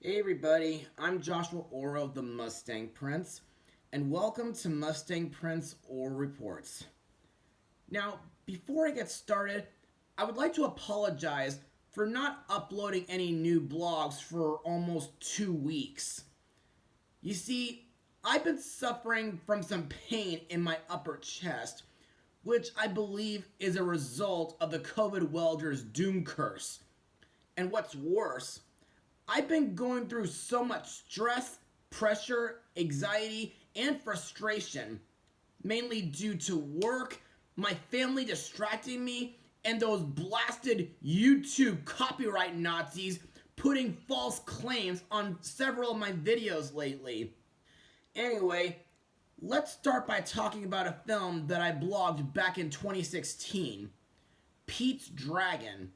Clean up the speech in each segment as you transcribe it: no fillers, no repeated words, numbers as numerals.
Hey everybody, I'm Joshua Orro, the Mustang Prince, and welcome to Mustang Prince Orro Reports. Now, before I get started, I would like to apologize for not uploading any new blogs for almost 2 weeks. You see, I've been suffering from some pain in my upper chest, which I believe is a result of the COVID welder's doom curse. And what's worse, I've been going through so much stress, pressure, anxiety, and frustration, mainly due to work, my family distracting me, and those blasted YouTube copyright Nazis putting false claims on several of my videos lately. Anyway, let's start by talking about a film that I blogged back in 2016, Pete's Dragon.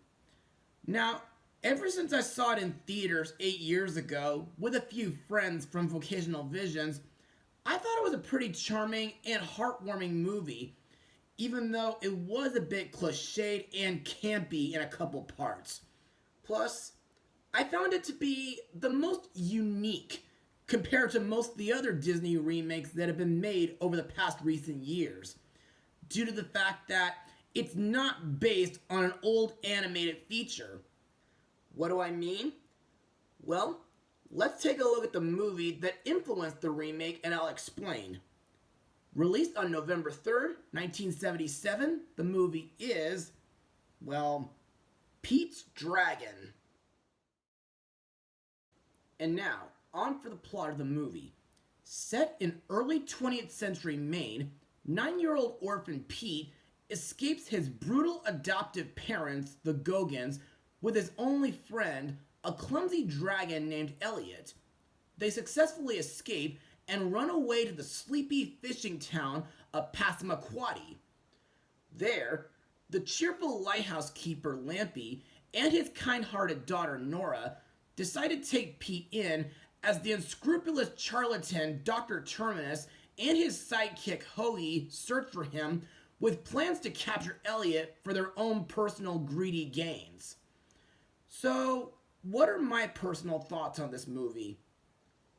Now, ever since I saw it in theaters 8 years ago with a few friends from Vocational Visions, I thought it was a pretty charming and heartwarming movie, even though it was a bit cliched and campy in a couple parts. Plus, I found it to be the most unique compared to most of the other Disney remakes that have been made over the past recent years, due to the fact that it's not based on an old animated feature. What do I mean? Well, let's take a look at the movie that influenced the remake and I'll explain. Released on November 3rd, 1977, the movie is, well, Pete's Dragon. And now, on for the plot of the movie. Set in early 20th century Maine, 9-year-old orphan Pete escapes his brutal adoptive parents, the Gogans, with his only friend, a clumsy dragon named Elliot. They successfully escape and run away to the sleepy fishing town of Passamaquoddy. There, the cheerful lighthouse keeper Lampy and his kind-hearted daughter Nora decide to take Pete in as the unscrupulous charlatan Dr Terminus and his sidekick Hoagie search for him with plans to capture Elliot for their own personal greedy gains. So, what are my personal thoughts on this movie?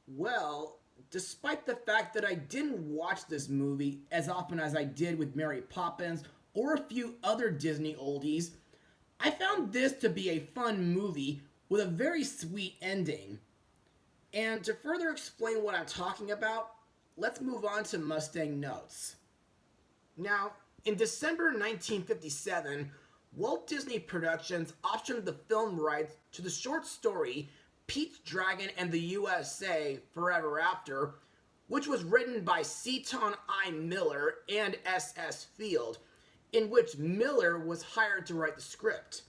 Well, despite the fact that I didn't watch this movie as often as I did with Mary Poppins or a few other Disney oldies, I found this to be a fun movie with a very sweet ending. And to further explain what I'm talking about, let's move on to Mustang notes. Now, in December 1957, Walt Disney Productions optioned the film rights to the short story Pete's Dragon and the USA Forever After, which was written by Seton I. Miller and S.S. Field, in which Miller was hired to write the script.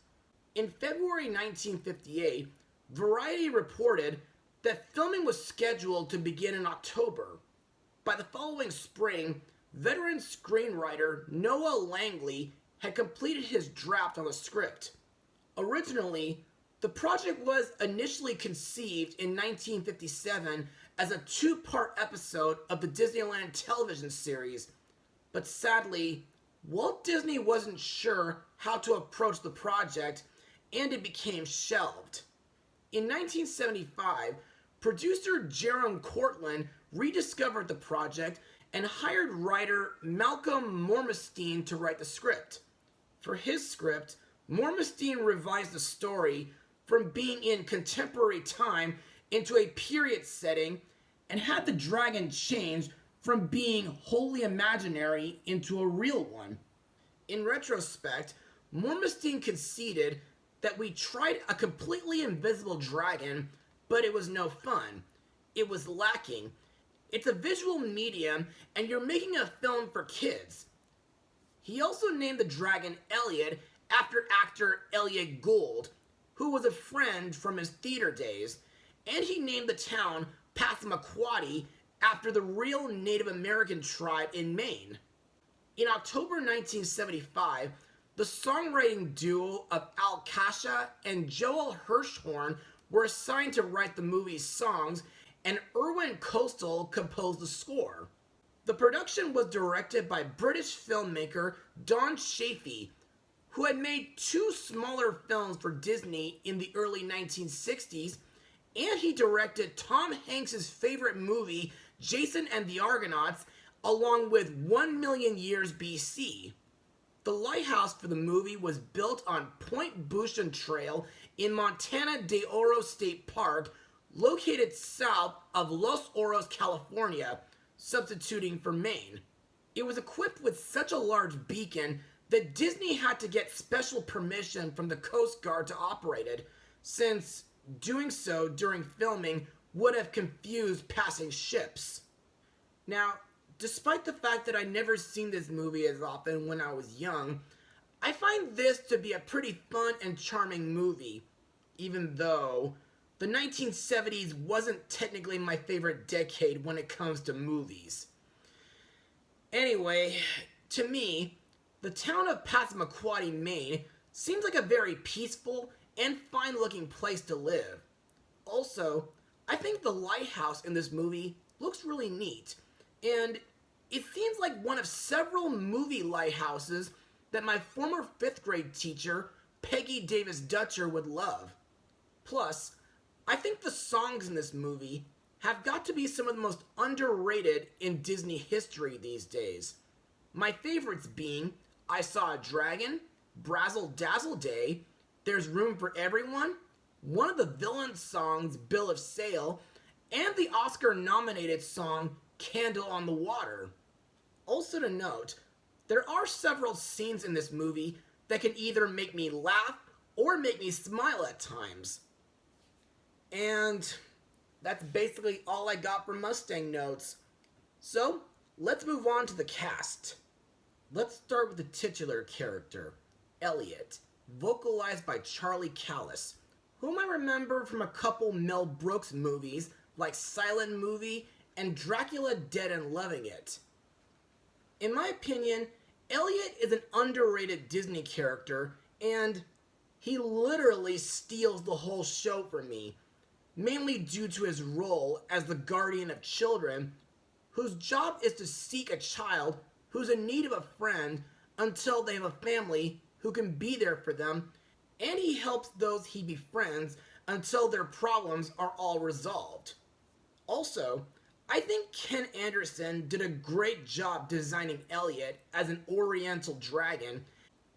In February 1958, Variety reported that filming was scheduled to begin in October. By the following spring, veteran screenwriter Noah Langley had completed his draft on the script. Originally, the project was initially conceived in 1957 as a 2-part episode of the Disneyland television series, but sadly, Walt Disney wasn't sure how to approach the project and it became shelved. In 1975, producer Jerome Cortland rediscovered the project and hired writer Malcolm Mormestein to write the script. For his script, Mormestein revised the story from being in contemporary time into a period setting and had the dragon change from being wholly imaginary into a real one. In retrospect, Mormestein conceded that we tried a completely invisible dragon, but it was no fun. It was lacking. It's a visual medium, and you're making a film for kids. He also named the dragon Elliot after actor Elliot Gould, who was a friend from his theater days, and he named the town Passamaquoddy after the real Native American tribe in Maine. In October 1975, the songwriting duo of Al Kasha and Joel Hirschhorn were assigned to write the movie's songs, and Irwin Coastal composed the score. The production was directed by British filmmaker Don Chaffee, who had made 2 smaller films for Disney in the early 1960s and he directed Tom Hanks' favorite movie, Jason and the Argonauts, along with 1,000,000 Years BC. The lighthouse for the movie was built on Point Bushen Trail in Montana de Orro State Park, located south of Los Orros, California, substituting for Maine. It was equipped with such a large beacon that Disney had to get special permission from the Coast Guard to operate it, since doing so during filming would have confused passing ships. Now, despite the fact that I'd never seen this movie as often when I was young, I find this to be a pretty fun and charming movie, even though the 1970s wasn't technically my favorite decade when it comes to movies. Anyway, to me, the town of Passamaquoddy, Maine seems like a very peaceful and fine-looking place to live. Also, I think the lighthouse in this movie looks really neat, and it seems like one of several movie lighthouses that my former 5th grade teacher, Peggy Davis Dutcher, would love. Plus, I think the songs in this movie have got to be some of the most underrated in Disney history these days. My favorites being I Saw a Dragon, Brazzle Dazzle Day, There's Room for Everyone, one of the villain songs, Bill of Sale, and the Oscar-nominated song Candle on the Water. Also to note, there are several scenes in this movie that can either make me laugh or make me smile at times. And that's basically all I got for Mustang notes. So, let's move on to the cast. Let's start with the titular character, Elliot, vocalized by Charlie Callis, whom I remember from a couple Mel Brooks movies like Silent Movie and Dracula Dead and Loving It. In my opinion, Elliot is an underrated Disney character, and he literally steals the whole show for me, mainly due to his role as the guardian of children, whose job is to seek a child who's in need of a friend until they have a family who can be there for them, and he helps those he befriends until their problems are all resolved. Also, I think Ken Anderson did a great job designing Elliot as an oriental dragon,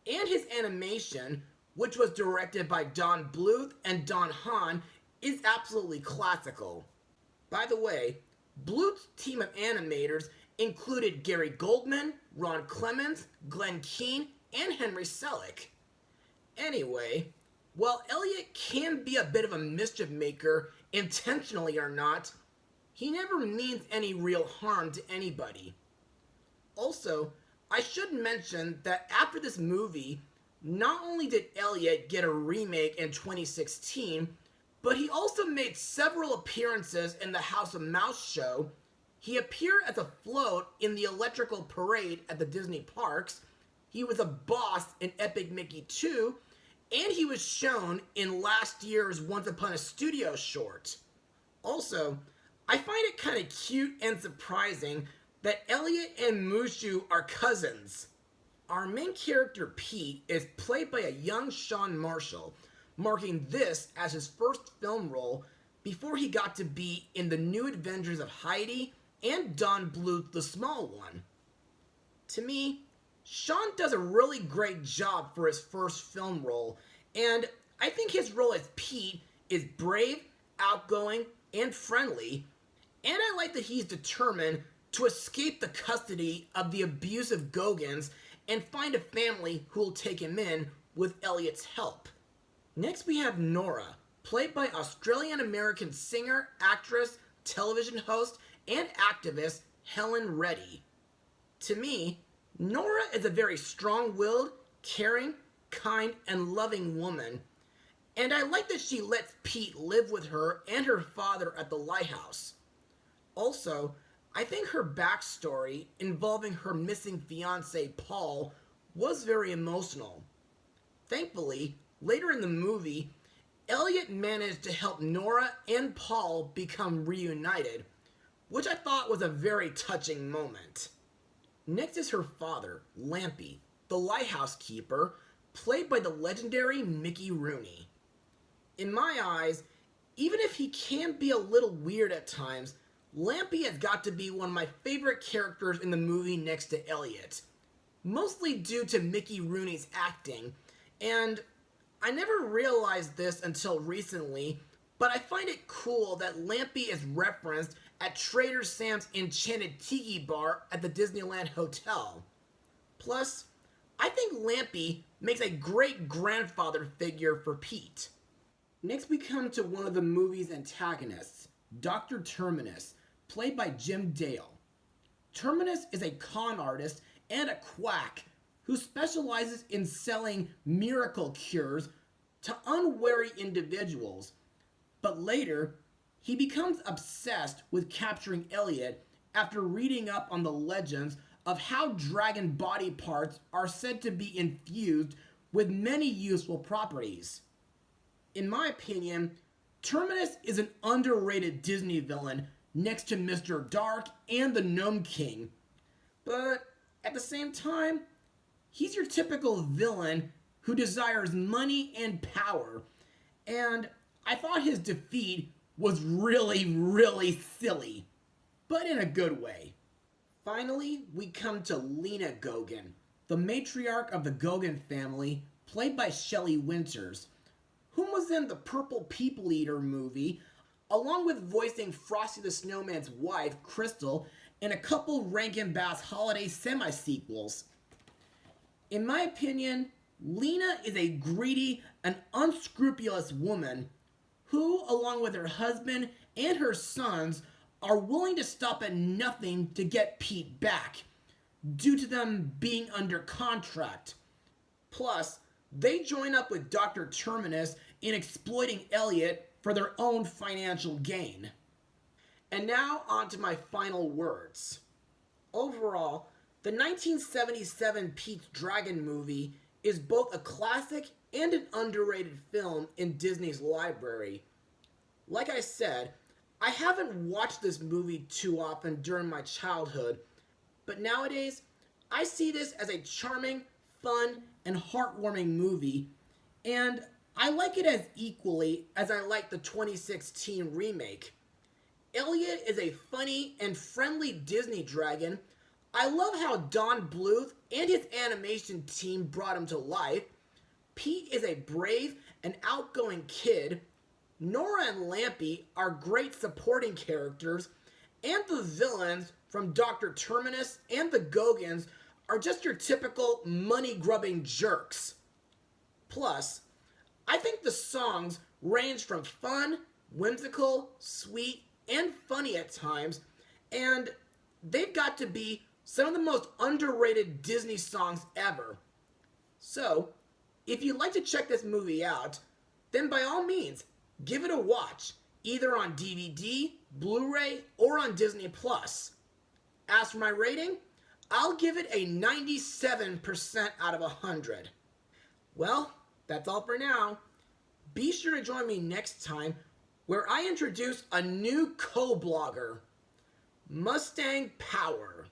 and his animation, which was directed by Don Bluth and Don Hahn, is absolutely classical. By the way, Bluth's team of animators included Gary Goldman, Ron Clements, Glenn Keane, and Henry Selick. Anyway, while Elliot can be a bit of a mischief maker, intentionally or not, he never means any real harm to anybody. Also, I should mention that after this movie, not only did Elliot get a remake in 2016, but he also made several appearances in the House of Mouse show. He appeared as a float in the Electrical Parade at the Disney parks. He was a boss in Epic Mickey 2, and he was shown in last year's Once Upon a Studio short. Also, I find it kind of cute and surprising that Elliot and Mushu are cousins. Our main character, Pete, is played by a young Sean Marshall, marking this as his first film role before he got to be in The New Adventures of Heidi and Don Bluth, The Small One. To me, Sean does a really great job for his first film role, and I think his role as Pete is brave, outgoing, and friendly, and I like that he's determined to escape the custody of the abusive Gogans and find a family who will take him in with Elliot's help. Next we have Nora, played by Australian-American singer, actress, television host, and activist Helen Reddy. To me, Nora is a very strong-willed, caring, kind, and loving woman, and I like that she lets Pete live with her and her father at the lighthouse. Also, I think her backstory involving her missing fiancé Paul was very emotional. Thankfully, later in the movie, Elliot managed to help Nora and Paul become reunited, which I thought was a very touching moment. Next is her father, Lampy, the lighthouse keeper, played by the legendary Mickey Rooney. In my eyes, Even if he can be a little weird at times, Lampy has got to be one of my favorite characters in the movie next to Elliot. Mostly due to Mickey Rooney's acting, and I never realized this until recently, but I find it cool that Lampy is referenced at Trader Sam's Enchanted Tiki Bar at the Disneyland Hotel. Plus, I think Lampy makes a great grandfather figure for Pete. Next we come to one of the movie's antagonists, Dr. Terminus, played by Jim Dale. Terminus is a con artist and a quack who specializes in selling miracle cures to unwary individuals. But later, he becomes obsessed with capturing Elliot after reading up on the legends of how dragon body parts are said to be infused with many useful properties. In my opinion, Terminus is an underrated Disney villain next to Mr. Dark and the Gnome King. But at the same time, he's your typical villain who desires money and power, and I thought his defeat was really silly, but in a good way. Finally, we come to Lena Gogan, the matriarch of the Gogan family, played by Shelley Winters, whom was in the Purple People Eater movie, along with voicing Frosty the Snowman's wife, Crystal, in a couple Rankin Bass holiday semi-sequels. In my opinion, Lena is a greedy and unscrupulous woman who, along with her husband and her sons, are willing to stop at nothing to get Pete back, due to them being under contract. Plus, they join up with Dr. Terminus in exploiting Elliot for their own financial gain. And now on to my final words. Overall, the 1977 Pete's Dragon movie is both a classic and an underrated film in Disney's library. Like I said, I haven't watched this movie too often during my childhood, but nowadays, I see this as a charming, fun, and heartwarming movie, and I like it as equally as I like the 2016 remake. Elliot is a funny and friendly Disney dragon. I love how Don Bluth and his animation team brought him to life. Pete is a brave and outgoing kid. Nora and Lampy are great supporting characters, and the villains from Dr. Terminus and the Gogans are just your typical money-grubbing jerks. Plus, I think the songs range from fun, whimsical, sweet, and funny at times, and they've got to be some of the most underrated Disney songs ever. So, if you'd like to check this movie out, then by all means, give it a watch, either on DVD, Blu-ray, or on Disney+. As for my rating, I'll give it a 97% out of 100. Well, that's all for now. Be sure to join me next time where I introduce a new co-blogger, Mustang Power.